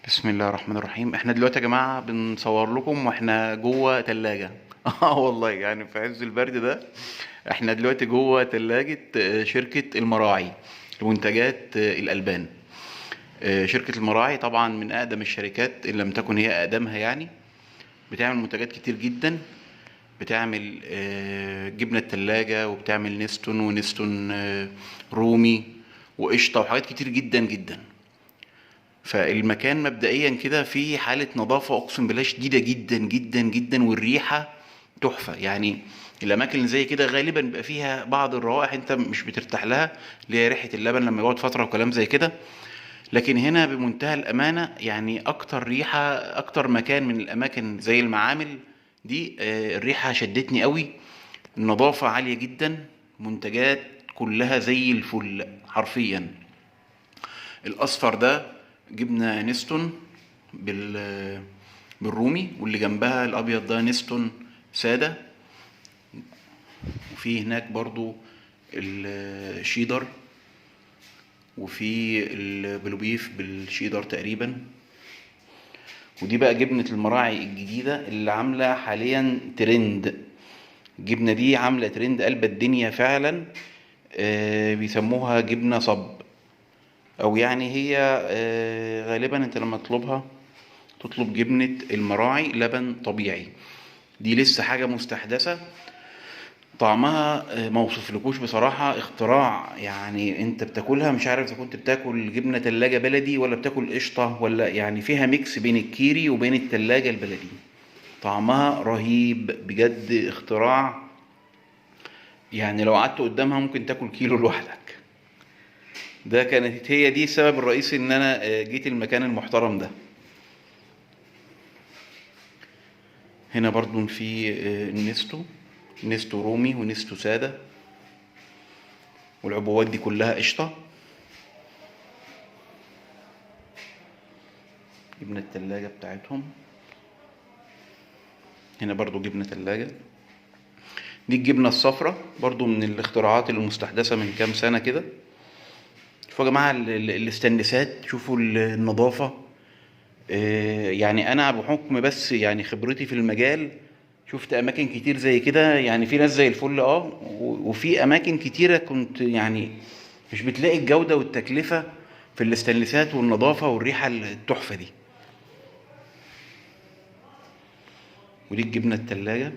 بسم الله الرحمن الرحيم. احنا دلوقتي يا جماعة بنصور لكم واحنا جوه تلاجة. اه والله يعني في عز البرد ده احنا دلوقتي جوه تلاجة شركة المراعي لمنتجات الألبان. شركة المراعي طبعا من أقدم الشركات إن لم تكن هي أقدمها يعني. بتعمل منتجات كتير جدا. بتعمل جبنة التلاجة، وبتعمل نستون ونستون رومي وقشطة وحاجات كتير جدا جدا. فالمكان مبدئيا كده فيه حالة نظافة أقسم بالله شديدة جدا جدا جدا، والريحة تحفة يعني. الأماكن اللي زي كده غالبا بيبقى فيها بعض الروائح أنت مش بترتاح لها، اللي هي ريحة اللبن لما يقعد فترة وكلام زي كده. لكن هنا بمنتهى الأمانة يعني أكتر ريحة، أكتر مكان من الأماكن زي المعامل دي الريحة شدتني قوي. النظافة عالية جدا، منتجات كلها زي الفل حرفيا. الاصفر ده جبنه نستون بالرومي، واللي جنبها الابيض ده نستون ساده. وفي هناك برضو الشيدر، وفي البلوبيف بالشيدر تقريبا. ودي بقى جبنة المراعي الجديدة اللي عاملة حاليا ترند. الجبنة دي عاملة ترند قلب الدنيا فعلا. بيسموها جبنة صب، او يعني هي غالبا انت لما تطلبها تطلب جبنة المراعي لبن طبيعي. دي لسه حاجة مستحدثة. طعمها ما وصفلكوش بصراحة، اختراع يعني. انت بتاكلها مش عارف اذا كنت بتاكل جبنة تلاجة بلدي ولا بتاكل قشطة، ولا يعني فيها ميكس بين الكيري وبين التلاجة البلدي. طعمها رهيب بجد، اختراع. يعني لو قعدت قدامها ممكن تاكل كيلو لوحدك. ده كانت هي دي السبب الرئيسي ان انا جيت المكان المحترم ده. هنا برضو في نستو رومي ونستو سادة، والعبوات دي كلها قشطة. جبنة التلاجة بتاعتهم. هنا برضو جبنة تلاجة. دي الجبنة الصفرا برضو من الاختراعات المستحدثة من كام سنة كده. شوفوا يا جماعة الاستنسات، شوفوا النظافة. يعني انا بحكم بس يعني خبرتي في المجال شفت اماكن كتير زي كده، يعني في ناس زي الفل وفي اماكن كتيرة كنت يعني مش بتلاقي الجودة والتكلفة في الاستنسات والنظافة والريحة التحفة دي. ودي الجبنة التلاجة.